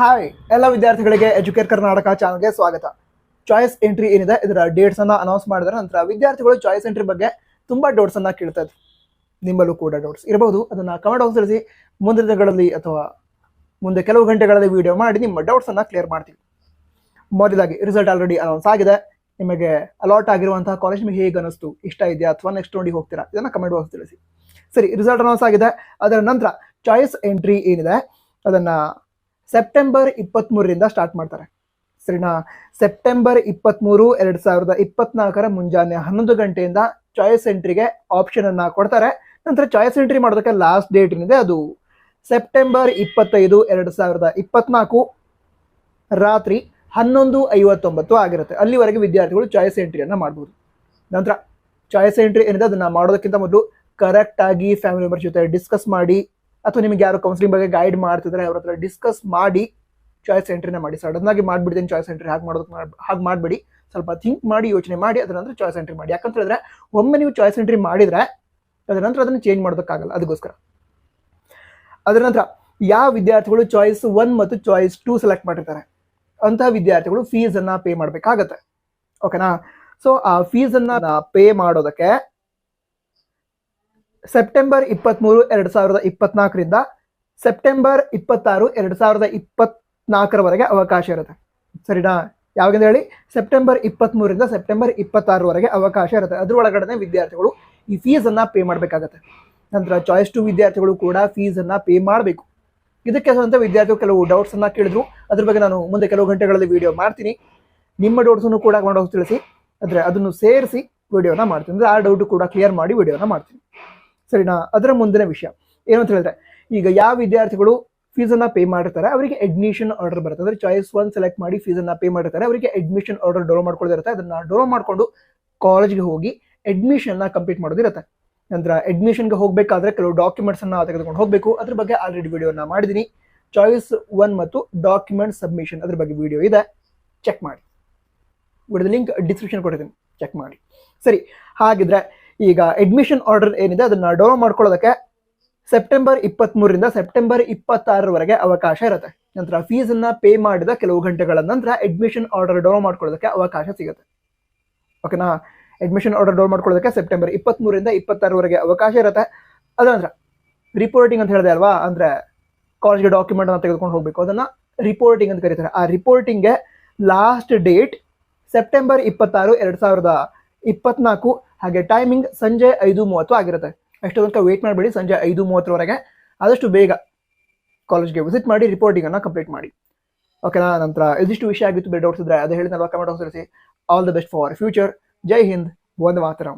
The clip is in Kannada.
ಹಾಯ್ ಎಲ್ಲ ವಿದ್ಯಾರ್ಥಿಗಳಿಗೆ ಎಜುಕೇಟ್ ಕರ್ನಾಟಕ ಚಾನಲ್ಗೆ ಸ್ವಾಗತ. ಚಾಯ್ಸ್ ಎಂಟ್ರಿ ಏನಿದೆ ಇದರ ಡೇಟ್ಸ್ ಅನ್ನ ಅನೌನ್ಸ್ ಮಾಡಿದ ನಂತರ ವಿದ್ಯಾರ್ಥಿಗಳು ಚಾಯ್ಸ್ ಎಂಟ್ರಿ ಬಗ್ಗೆ ತುಂಬಾ ಡೌಟ್ಸ್ ಅನ್ನ ಕೇಳ್ತಾ ಇದ್ರು. ನಿಮ್ಮಲ್ಲೂ ಕೂಡ ಡೌಟ್ಸ್ ಇರಬಹುದು, ಅದನ್ನ ಕಮೆಂಟ್ ಬಾಕ್ಸ್ ತಿಳಿಸಿ. ಮುಂದಿನ ದಿನಗಳಲ್ಲಿ ಅಥವಾ ಮುಂದೆ ಕೆಲವು ಗಂಟೆಗಳಲ್ಲಿ ವಿಡಿಯೋ ಮಾಡಿ ನಿಮ್ಮ ಡೌಟ್ಸ್ ಅನ್ನ ಕ್ಲಿಯರ್ ಮಾಡ್ತೀವಿ. ಮೊದಲಾಗಿ ರಿಸಲ್ಟ್ ಆಲ್ರೆಡಿ ಅನೌನ್ಸ್ ಆಗಿದೆ. ನಿಮಗೆ ಅಲಾಟ್ ಆಗಿರುವಂತಹ ಕಾಲೇಜ್ ನಿಮಗೆ ಹೇಗೆ ಅನಿಸ್ತು, ಇಷ್ಟ ಇದೆಯಾ ಅಥವಾ ನೆಕ್ಸ್ಟ್ ನೋಡಿ ಹೋಗ್ತೀರಾ, ಇದನ್ನ ಕಮೆಂಟ್ ಬಾಕ್ಸ್ ತಿಳಿಸಿ. ಸರಿ, ರಿಸಲ್ಟ್ ಅನೌನ್ಸ್ ಆಗಿದೆ. ಅದರ ನಂತರ ಚಾಯ್ಸ್ ಎಂಟ್ರಿ ಏನಿದೆ ಅದನ್ನ ಸೆಪ್ಟೆಂಬರ್ 23ರಿಂದ ಸ್ಟಾರ್ಟ್ ಮಾಡ್ತಾರೆ. ಸರಿನಾ? ಸೆಪ್ಟೆಂಬರ್ 23, 2024 ಮುಂಜಾನೆ 11 ಗಂಟೆಯಿಂದ ಚಾಯ್ಸ್ ಎಂಟ್ರಿಗೆ ಆಪ್ಷನ್ ಅನ್ನ ಕೊಡ್ತಾರೆ. ನಂತರ ಚಾಯ್ಸ್ ಎಂಟ್ರಿ ಮಾಡೋದಕ್ಕೆ ಲಾಸ್ಟ್ ಡೇಟ್ ಏನಿದೆ ಅದು ಸೆಪ್ಟೆಂಬರ್ 25, 2024 ರಾತ್ರಿ 11:59 ಆಗಿರುತ್ತೆ. ಅಲ್ಲಿವರೆಗೆ ವಿದ್ಯಾರ್ಥಿಗಳು ಚಾಯ್ಸ್ ಎಂಟ್ರಿಯನ್ನ ಮಾಡ್ಬೋದು. ನಂತರ ಚಾಯ್ಸ್ ಎಂಟ್ರಿ ಏನಿದೆ ಅದನ್ನ ಮಾಡೋದಕ್ಕಿಂತ ಮೊದಲು ಕರೆಕ್ಟ್ ಆಗಿ ಫ್ಯಾಮಿಲಿ ಮೆಂಬರ್ ಜೊತೆ ಡಿಸ್ಕಸ್ ಮಾಡಿ, ಅಥವಾ ನಿಮಗೆ ಯಾರು ಕೌನ್ಸಿಲಿಂಗ್ ಬಗ್ಗೆ ಗೈಡ್ ಮಾಡ್ತಿದ್ರೆ ಅವ್ರ ಹತ್ರ ಡಿಸ್ಕಸ್ ಮಾಡಿ ಚಾಯ್ಸ್ ಎಂಟ್ರಿನ ಮಾಡಿ. ಸಡನ್ ಆಗಿ ಮಾಡ್ಬಿಡ್ತೀನಿ ಚಾಯ್ಸ್ ಎಂಟ್ರಿ ಹಾಗೆ ಮಾಡಬೇಡಿ. ಸ್ವಲ್ಪ ಥಿಂಕ್ ಮಾಡಿ, ಯೋಚನೆ ಮಾಡಿ ಅದರ ನಂತರ ಚಾಯ್ಸ್ ಎಂಟ್ರಿ ಮಾಡಿ. ಯಾಕಂತ ಹೇಳಿದ್ರೆ ಒಮ್ಮೆ ನೀವು ಚಾಯ್ಸ್ ಎಂಟ್ರಿ ಮಾಡಿದ್ರೆ ಅದರ ನಂತರ ಅದನ್ನು ಚೇಂಜ್ ಮಾಡೋದಕ್ಕಾಗಲ್ಲ. ಅದಕ್ಕೋಸ್ಕರ ಅದರ ನಂತರ ಯಾವ ವಿದ್ಯಾರ್ಥಿಗಳು ಚಾಯ್ಸ್ 1 ಮತ್ತು ಚಾಯ್ಸ್ 2 ಸೆಲೆಕ್ಟ್ ಮಾಡಿರ್ತಾರೆ ಅಂತಹ ವಿದ್ಯಾರ್ಥಿಗಳು ಫೀಸ್ ಅನ್ನ ಪೇ ಮಾಡಬೇಕಾಗತ್ತೆ. ಓಕೆನಾ? ಸೊ ಆ ಫೀಸ್ ಅನ್ನ ಪೇ ಮಾಡೋದಕ್ಕೆ ಸೆಪ್ಟೆಂಬರ್ 23, 2024ರಿಂದ ಸೆಪ್ಟೆಂಬರ್ 26, 2024 ಅವಕಾಶ ಇರುತ್ತೆ. ಸರಿನಾ? ಯಾವಾಗಂತ ಹೇಳಿ, ಸೆಪ್ಟೆಂಬರ್ 23ರಿಂದ ಸೆಪ್ಟೆಂಬರ್ 26 ಅವಕಾಶ ಇರುತ್ತೆ. ಅದರೊಳಗಡೆ ವಿದ್ಯಾರ್ಥಿಗಳು ಈ ಫೀಸ್ ಅನ್ನ ಪೇ ಮಾಡಬೇಕಾಗತ್ತೆ. ನಂತರ ಚಾಯ್ಸ್ 2 ವಿದ್ಯಾರ್ಥಿಗಳು ಕೂಡ ಫೀಸ್ ಅನ್ನ ಪೇ ಮಾಡಬೇಕು. ಇದಕ್ಕೆ ಸಂಬಂಧ ವಿದ್ಯಾರ್ಥಿಗಳು ಕೆಲವು ಡೌಟ್ಸ್ ಅನ್ನ ಕೇಳಿದ್ರು. ಅದ್ರ ಬಗ್ಗೆ ನಾನು ಮುಂದೆ ಕೆಲವು ಗಂಟೆಗಳಲ್ಲಿ ವಿಡಿಯೋ ಮಾಡ್ತೀನಿ. ನಿಮ್ಮ ಡೌಟ್ಸ್ ಅನ್ನು ಕೂಡ ಮಾಡೋದು ತಿಳಿಸಿ, ಅಂದ್ರೆ ಅದನ್ನು ಸೇರಿಸಿ ವಿಡಿಯೋನ ಮಾಡ್ತೀನಿ. ಅಂದ್ರೆ ಆ ಡೌಟ್ ಕೂಡ ಕ್ಲಿಯರ್ ಮಾಡಿ ವಿಡಿಯೋನ ಮಾಡ್ತೀನಿ. ಸರಿನಾ? ಅದರ ಮುಂದಿನ ವಿಷಯ ಏನು ಅಂತ ಹೇಳಿದ್ರೆ, ಈಗ ಯಾವ ವಿದ್ಯಾರ್ಥಿಗಳು ಫೀಸ್ ಅನ್ನ ಪೇ ಮಾಡಿರ್ತಾರೆ ಅವರಿಗೆ ಅಡ್ಮಿಷನ್ ಆರ್ಡರ್ ಬರುತ್ತೆ. ಅಂದ್ರೆ ಚಾಯ್ಸ್ 1 ಸೆಲೆಕ್ಟ್ ಮಾಡಿ ಫೀಸ್ ಅನ್ನ ಪೇ ಮಾಡಿರ್ತಾರೆ, ಅವರಿಗೆ ಅಡ್ಮಿಷನ್ ಆರ್ಡರ್ ಡೌನ್ಲೋಡ್ ಮಾಡ್ಕೊಳ್ಳೋದಿರುತ್ತೆ. ಅದನ್ನ ಡೌನ್ಲೋಡ್ ಮಾಡ್ಕೊಂಡು ಕಾಲೇಜ್ಗೆ ಹೋಗಿ ಅಡ್ಮಿಷನ್ ನ ಕಂಪ್ಲೀಟ್ ಮಾಡೋದಿರುತ್ತೆ. ನಂತರ ಅಡ್ಮಿಷನ್ಗೆ ಹೋಗಬೇಕಾದ್ರೆ ಕೆಲವು ಡಾಕ್ಯುಮೆಂಟ್ಸ್ ಅನ್ನ ತೆಗೆದುಕೊಂಡು ಹೋಗಬೇಕು. ಅದ್ರ ಬಗ್ಗೆ ಆಲ್ರೆಡಿ ವಿಡಿಯೋನ ಮಾಡಿದ್ದೀನಿ. ಚಾಯ್ಸ್ 1 ಮತ್ತು ಡಾಕ್ಯುಮೆಂಟ್ ಸಬ್ಮಿಷನ್ ಅದ್ರ ಬಗ್ಗೆ ವಿಡಿಯೋ ಇದೆ, ಚೆಕ್ ಮಾಡಿ. ವಿಡಿಯೋದ ಲಿಂಕ್ ಡಿಸ್ಕ್ರಿಪ್ಷನ್ ಕೊಟ್ಟಿದ್ದೀನಿ, ಚೆಕ್ ಮಾಡಿ. ಸರಿ, ಹಾಗಿದ್ರೆ ಈಗ ಅಡ್ಮಿಷನ್ ಆರ್ಡರ್ ಏನಿದೆ ಅದನ್ನ ಡೌನ್ಲೋಡ್ ಮಾಡ್ಕೊಳ್ಳೋದಕ್ಕೆ ಸೆಪ್ಟೆಂಬರ್ 23ರಿಂದ ಸೆಪ್ಟೆಂಬರ್ 26 ಅವಕಾಶ ಇರುತ್ತೆ. ನಂತರ ಫೀಸ್ ಅನ್ನ ಪೇ ಮಾಡಿದ ಕೆಲವು ಗಂಟೆಗಳ ನಂತರ ಅಡ್ಮಿಷನ್ ಆರ್ಡರ್ ಡೌನ್ಲೋಡ್ ಮಾಡ್ಕೊಳ್ಳೋದಕ್ಕೆ ಅವಕಾಶ ಸಿಗುತ್ತೆ. ಓಕೆನಾ? ಅಡ್ಮಿಷನ್ ಆರ್ಡರ್ ಡೌನ್ಲೋಡ್ ಮಾಡ್ಕೊಳ್ಳೋದಕ್ಕೆ ಸೆಪ್ಟೆಂಬರ್ 23ರಿಂದ 26 ಅವಕಾಶ ಇರುತ್ತೆ. ಅದ ನಂತರ ರಿಪೋರ್ಟಿಂಗ್ ಅಂತ ಹೇಳಿದೆ ಅಲ್ವಾ, ಅಂದ್ರೆ ಕಾಲೇಜ್ಗೆ ಡಾಕ್ಯುಮೆಂಟ್ ಅನ್ನ ತೆಗೆದುಕೊಂಡು ಹೋಗ್ಬೇಕು, ಅದನ್ನ ರಿಪೋರ್ಟಿಂಗ್ ಅಂತ ಕರೀತಾರೆ. ಆ ರಿಪೋರ್ಟಿಂಗ್ಗೆ ಲಾಸ್ಟ್ ಡೇಟ್ ಸೆಪ್ಟೆಂಬರ್ 26, 2024, ಹಾಗೆ ಟೈಮಿಂಗ್ ಸಂಜೆ 5:30 ಆಗಿರುತ್ತೆ. ಅಷ್ಟು ತನಕ ವೇಟ್ ಮಾಡಬೇಡಿ, ಸಂಜೆ 5:30 ಆದಷ್ಟು ಬೇಗ ಕಾಲೇಜ್ಗೆ ವಿಸಿಟ್ ಮಾಡಿ ರಿಪೋರ್ಟಿಂಗ್ ಅನ್ನ ಕಂಪ್ಲೀಟ್ ಮಾಡಿ. ಓಕೆನಾ? ನಂತರ ಇದಿಷ್ಟು ವಿಷಯ ಆಗಿತ್ತು. ಬೇರೆ ಡೌಟ್ಸ್ ಇದ್ರೆ ಅದು ಹೇಳಿದ್ನಲ್ವಾ, ಕಮೆಂಟ್ ಬಾಕ್ಸ್ ತಿಳಿಸಿ. All the best for future. ಜೈ ಹಿಂದ್, ವಂದೇ ಮಾತರಂ.